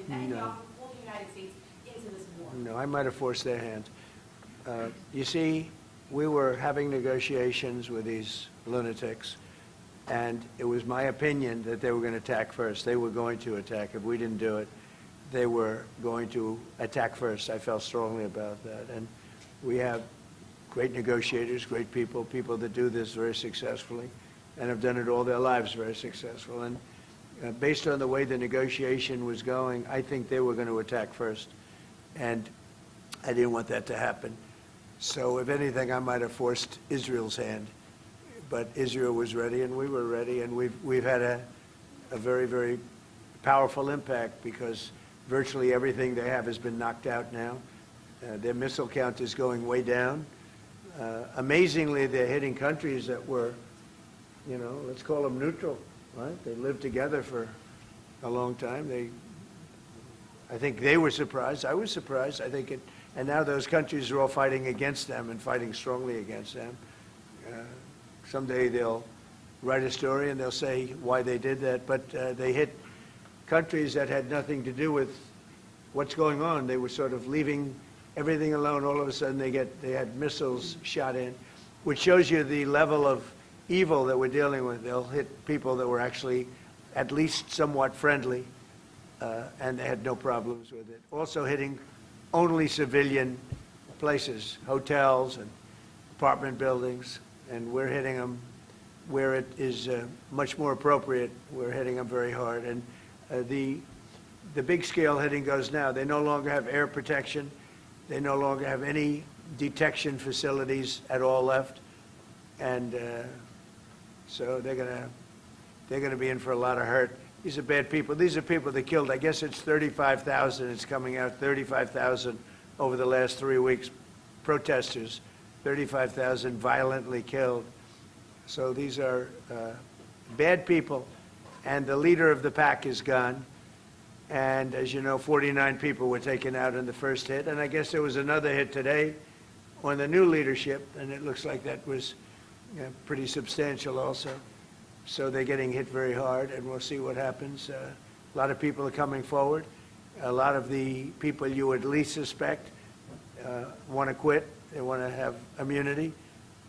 defending the No. offer of pulling the United States into this war? No, I might have forced their hand. You see, we were having negotiations with these lunatics, and it was my opinion that they were going to attack first. They were going to attack. If we didn't do it, they were going to attack first. I felt strongly about that. And we have great negotiators, great people, people that do this very successfully and have done it all their lives very successful. And based on the way the negotiation was going, I think they were going to attack first. And I didn't want that to happen. So if anything, I might have forced Israel's hand. But Israel was ready and we were ready, and we've had a very, very powerful impact because virtually everything they have has been knocked out now. Their missile count is going way down. Amazingly, they're hitting countries that were, you know, let's call them neutral, right? They lived together for a long time. I think they were surprised. I was surprised. I think and now those countries are all fighting against them and fighting strongly against them. Someday they'll write a story and they'll say why they did that, but they hit countries that had nothing to do with what's going on. They were sort of leaving everything alone. All of a sudden they had missiles shot in, which shows you the level of evil that we're dealing with. They'll hit people that were actually at least somewhat friendly, and they had no problems with it. Also hitting only civilian places, hotels and apartment buildings, and we're hitting them where it is much more appropriate. We're hitting them very hard. And the big scale hitting goes now. They no longer have air protection. They no longer have any detection facilities at all left. And so they're gonna be in for a lot of hurt. These are bad people. These are people that killed. I guess it's 35,000. It's coming out 35,000 over the last 3 weeks. Protesters, 35,000 violently killed. So these are bad people, and the leader of the pack is gone. And as you know, 49 people were taken out in the first hit, and I guess there was another hit today on the new leadership, and it looks like that was pretty substantial also. So they're getting hit very hard, and we'll see what happens. A lot of people are coming forward. A lot of the people you would least suspect want to quit. They want to have immunity.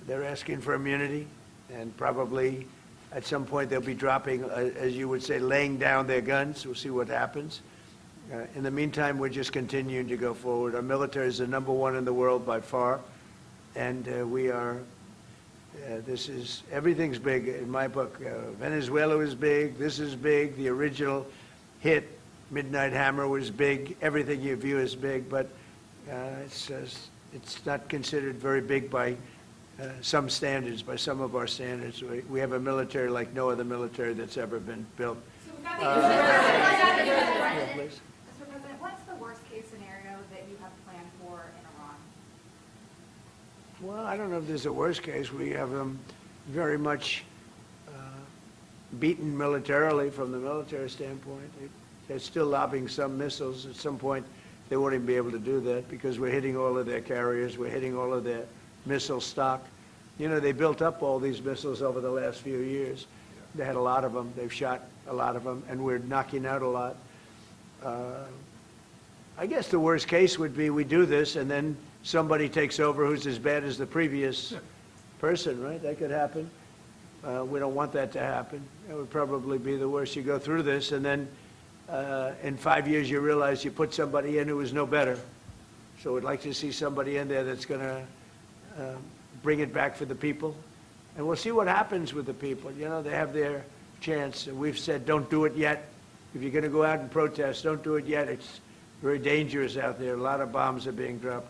They're asking for immunity, and probably at some point they'll be dropping, as you would say, laying down their guns. We'll see what happens. In the meantime, we're just continuing to go forward. Our military is the #1 in the world by far, and we are. Everything's big in my book. Venezuela was big. This is big. The original hit, Midnight Hammer, was big. Everything you view is big, but it's not considered very big by some standards, by some of our standards. We have a military like no other military that's ever been built. So we've got the Yeah, please. Mr. President, what's the worst-case scenario that you have planned for in Iran? Well, I don't know if there's a worst case. We have them very much beaten militarily from the military standpoint. They're still lobbing some missiles. At some point, they won't even be able to do that because we're hitting all of their carriers. We're hitting all of their missile stock. You know, they built up all these missiles over the last few years. They had a lot of them. They've shot a lot of them, and we're knocking out a lot. I guess the worst case would be we do this, and then somebody takes over who's as bad as the previous person, right? That could happen. We don't want that to happen. That would probably be the worst. You go through this, and then in 5 years you realize you put somebody in who is no better. So we'd like to see somebody in there that's going to bring it back for the people. And we'll see what happens with the people. You know, they have their chance. And we've said, don't do it yet. If you're going to go out and protest, don't do it yet. It's very dangerous out there. A lot of bombs are being dropped.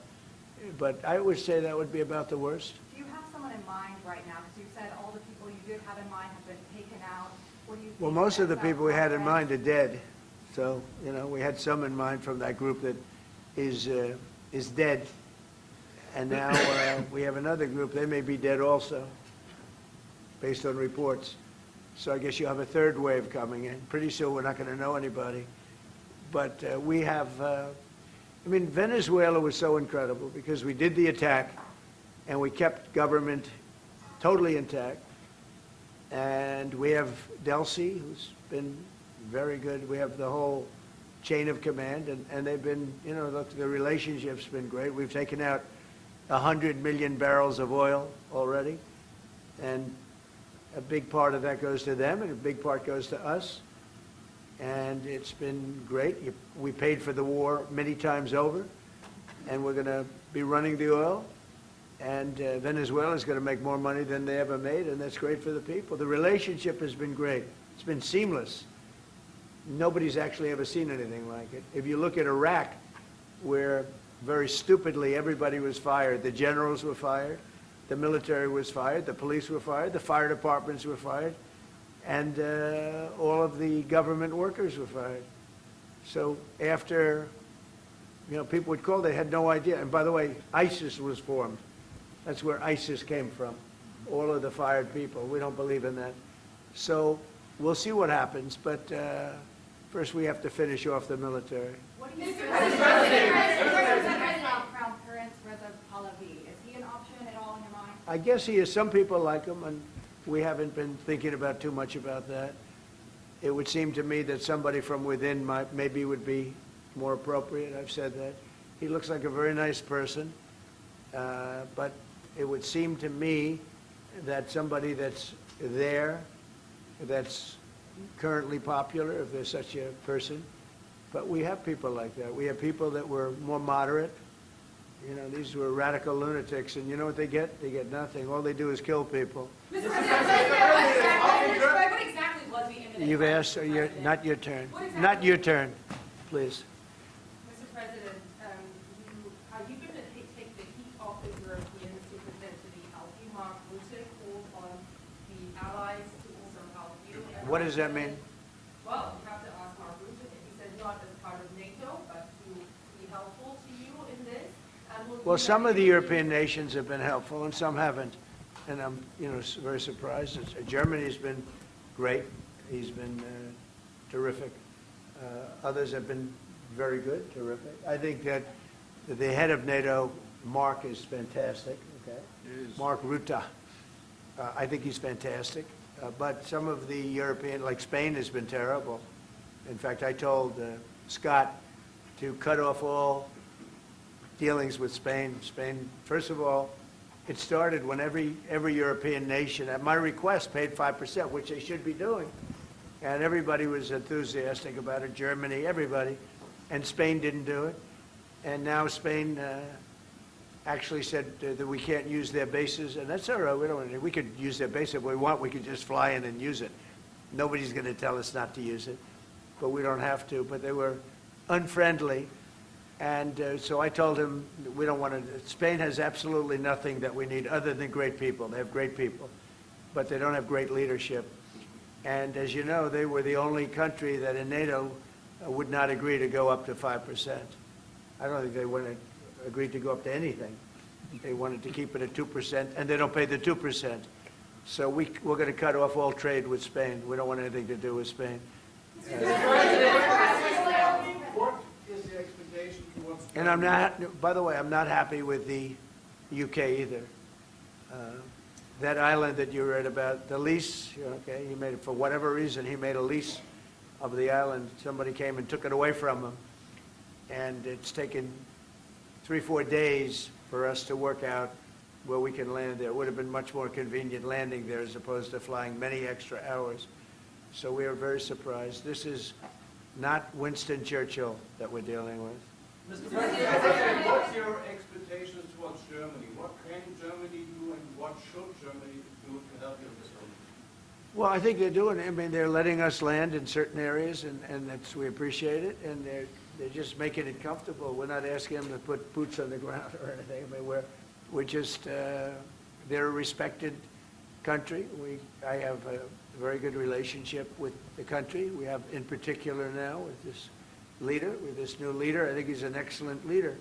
But I would say that would be about the worst. Do you have someone in mind right now? Because you said all the people you did have in mind have been taken out. What do you think? Well, most of the about people we had in progress? mind are dead. So, you know, we had some in mind from that group that is dead. And now we have another group. They may be dead also, based on reports. So I guess you have a third wave coming in. Pretty soon we're not going to know anybody. But we have, I mean, Venezuela was so incredible because we did the attack and we kept government totally intact. And we have Delcy, who's been very good. We have the whole chain of command, and they've been, look, the relationship's been great. We've taken out 100 million barrels of oil already, and a big part of that goes to them, and a big part goes to us, and it's been great. We paid for the war many times over, and we're going to be running the oil, and Venezuela is going to make more money than they ever made, and that's great for the people. The relationship has been great. It's been seamless. Nobody's actually ever seen anything like it. If you look at Iraq, where very stupidly everybody was fired, the generals were fired, the military was fired, the police were fired, the fire departments were fired, and all of the government workers were fired. So after, people would call, they had no idea. And by the way, ISIS was formed. That's where ISIS came from, all of the fired people. We don't believe in that. So we'll see what happens, but first we have to finish off the military. What do you think? Crown Prince Reza Pahlavi, is he an option at all in your mind? I guess he is. Some people like him, and we haven't been thinking about too much about that. It would seem to me that somebody from within maybe would be more appropriate. I've said that. He looks like a very nice person, but it would seem to me that somebody that's there, that's currently popular, if there's such a person. But we have people like that. We have people that were more moderate. These were radical lunatics, and you know what they get? They get nothing. All they do is kill people. Mr. President, what exactly was the imminent? You've asked, not your turn. Not your turn, please. Mr. President, are you going to take the heat off the Europeans to pretend to be helping Mark Rutte call on the allies to also help you? What does that mean? Well, you have to ask Mark Rutte if he said not as part of NATO, but to be helpful to you in this. Well, some of the European nations have been helpful, and some haven't. And I'm, very surprised. Germany's been great. He's been terrific. Others have been very good, terrific. I think that the head of NATO, Mark, is fantastic. Okay, Mark Rutte. I think he's fantastic. But some of the European, like Spain, has been terrible. In fact, I told Scott to cut off all dealings with Spain. Spain, first of all, it started when every European nation, at my request, paid 5%, which they should be doing. And everybody was enthusiastic about it, Germany, everybody. And Spain didn't do it. And now Spain actually said that we can't use their bases, and that's all right. We could use their base if we want. We could just fly in and use it. Nobody's going to tell us not to use it, but we don't have to. But they were unfriendly. And so I told him we don't want to. Spain has absolutely nothing that we need other than great people. They have great people, but they don't have great leadership. And as you know, they were the only country that in NATO would not agree to go up to 5%. I don't think they would have agreed to go up to anything. They wanted to keep it at 2%, and they don't pay the 2%. So we're going to cut off all trade with Spain. We don't want anything to do with Spain. And I'm not, by the way, I'm not happy with the UK either. That island that you read about, the lease, okay, he made it for whatever reason, he made a lease of the island. Somebody came and took it away from him. And it's taken 3-4 days for us to work out where we can land there. It would have been much more convenient landing there as opposed to flying many extra hours. So we are very surprised. This is not Winston Churchill that we're dealing with. Mr. President, what's your expectations towards Germany? What can Germany do and what should Germany do to help you in this moment? Well, I think they're doing it. I mean, they're letting us land in certain areas, and that's, we appreciate it, and they're just making it comfortable. We're not asking them to put boots on the ground or anything. I mean, we're just, they're a respected country. I have a very good relationship with the country. We have, in particular now, with this leader, with this new leader. I think he's an excellent leader.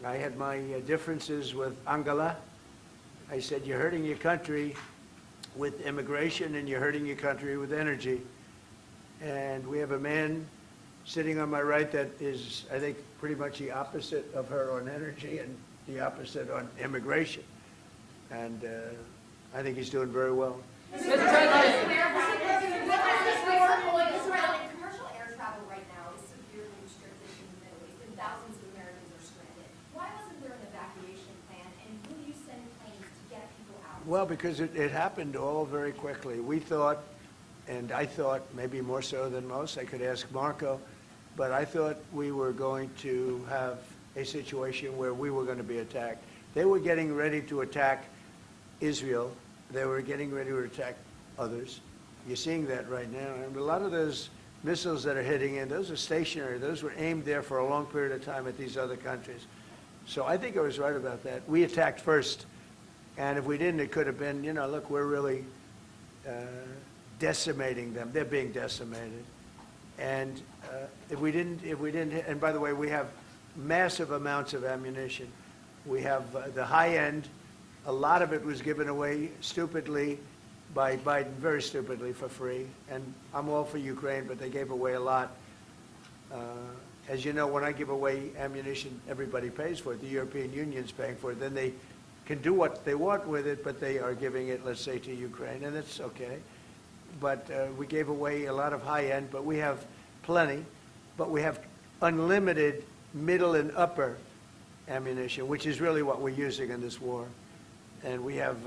I had my differences with Angela. I said, you're hurting your country with immigration and you're hurting your country with energy. And we have a man sitting on my right that is, I think, pretty much the opposite of her on energy and the opposite on immigration. And I think he's doing very well. Mr. President, commercial air travel right now is severely Well, because it happened all very quickly. We thought, and I thought maybe more so than most, I could ask Marco, but I thought we were going to have a situation where we were going to be attacked. They were getting ready to attack Israel. They were getting ready to attack others. You're seeing that right now. And a lot of those missiles that are hitting in, those are stationary. Those were aimed there for a long period of time at these other countries. So I think I was right about that. We attacked first. And if we didn't, it could have been, you know, look, we're really decimating them. They're being decimated. And if we didn't, and by the way, we have massive amounts of ammunition. We have the high end. A lot of it was given away stupidly by Biden, very stupidly, for free. And I'm all for Ukraine, but they gave away a lot. As you know, when I give away ammunition, everybody pays for it. The European Union's paying for it. Then they can do what they want with it, but they are giving it, let's say, to Ukraine, and it's okay. But we gave away a lot of high-end, but we have plenty. But we have unlimited middle and upper ammunition, which is really what we're using in this war. And we have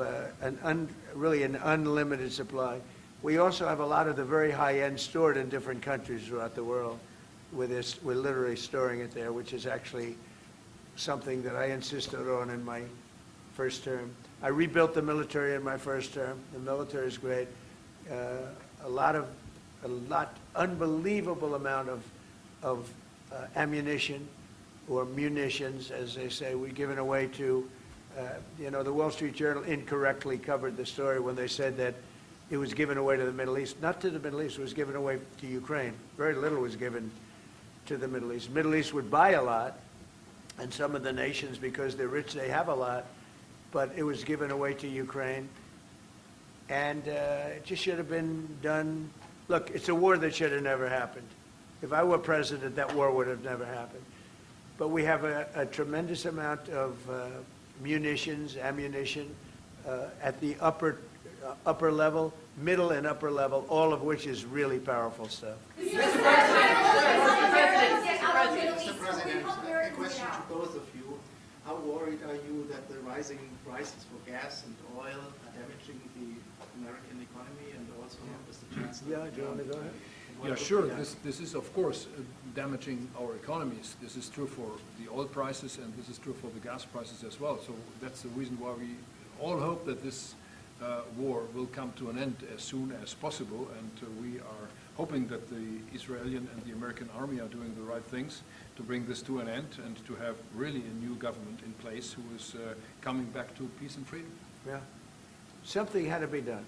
really an unlimited supply. We also have a lot of the very high-end stored in different countries throughout the world. We're literally storing it there, which is actually something that I insisted on in my first term. I rebuilt the military in my first term. The military is great. Unbelievable amount of ammunition, or munitions, as they say, we're given away to, you know, the Wall Street Journal incorrectly covered the story when they said that it was given away to the Middle East. Not to the Middle East, it was given away to Ukraine. Very little was given to the Middle East. Middle East would buy a lot, and some of the nations, because they're rich, they have a lot, but it was given away to Ukraine. And it just should have been done. Look, it's a war that should have never happened. If I were president, that war would have never happened. But we have a tremendous amount of munitions, ammunition, at the upper level, middle and upper level, all of which is really powerful stuff. Mr. President, a question to both of you. How worried are you that the rising prices for gas and oil are damaging the American economy, and also Mr. Chancellor? Yeah, do you want to go ahead? Yeah, sure. This is, of course, damaging our economies. This is true for the oil prices, and this is true for the gas prices as well. So that's the reason why we all hope that this war will come to an end as soon as possible, and we are hoping that the Israeli and the American army are doing the right things to bring this to an end and to have really a new government in place who is coming back to peace and freedom. Yeah. Something had to be done.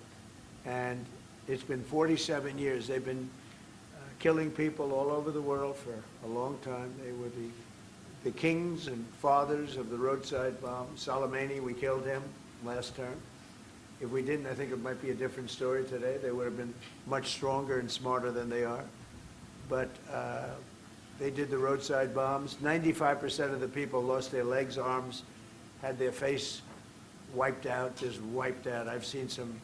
And it's been 47 years. They've been killing people all over the world for a long time. They were the kings and fathers of the roadside bomb. Soleimani, we killed him last term. If we didn't, I think it might be a different story today. They would have been much stronger and smarter than they are. But they did the roadside bombs. 95% of the people lost their legs, arms, had their face wiped out, just wiped out. I've seen some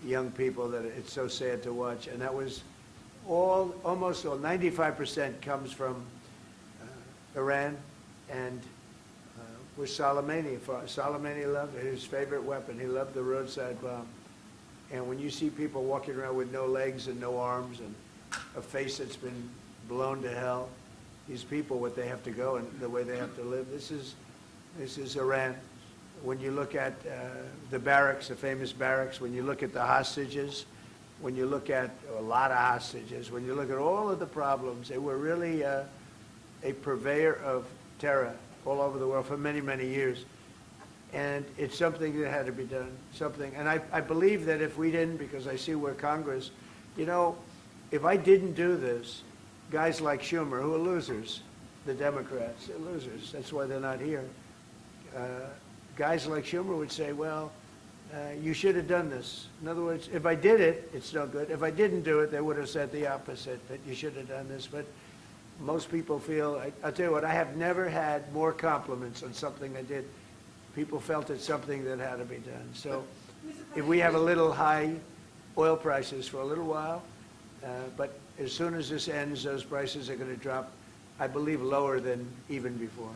young people that it's so sad to watch. And that was almost all, 95% comes from Iran, and with Soleimani. Soleimani loved his favorite weapon. He loved the roadside bomb. And when you see people walking around with no legs and no arms and a face that's been blown to hell, these people, what they have to go and the way they have to live, this is Iran. When you look at the barracks, the famous barracks, when you look at the hostages, when you look at a lot of hostages, when you look at all of the problems, they were really a purveyor of terror all over the world for many, many years. And it's something that had to be done, something. And I believe that if we didn't, because I see where Congress, you know, if I didn't do this, guys like Schumer, who are losers, the Democrats, they're losers. That's why they're not here. Guys like Schumer would say, well, you should have done this. In other words, if I did it, it's no good. If I didn't do it, they would have said the opposite, that you should have done this. But most people feel, I'll tell you what, I have never had more compliments on something I did. People felt it's something that had to be done. So if we have a little high oil prices for a little while, but as soon as this ends, those prices are going to drop, I believe, lower than even before.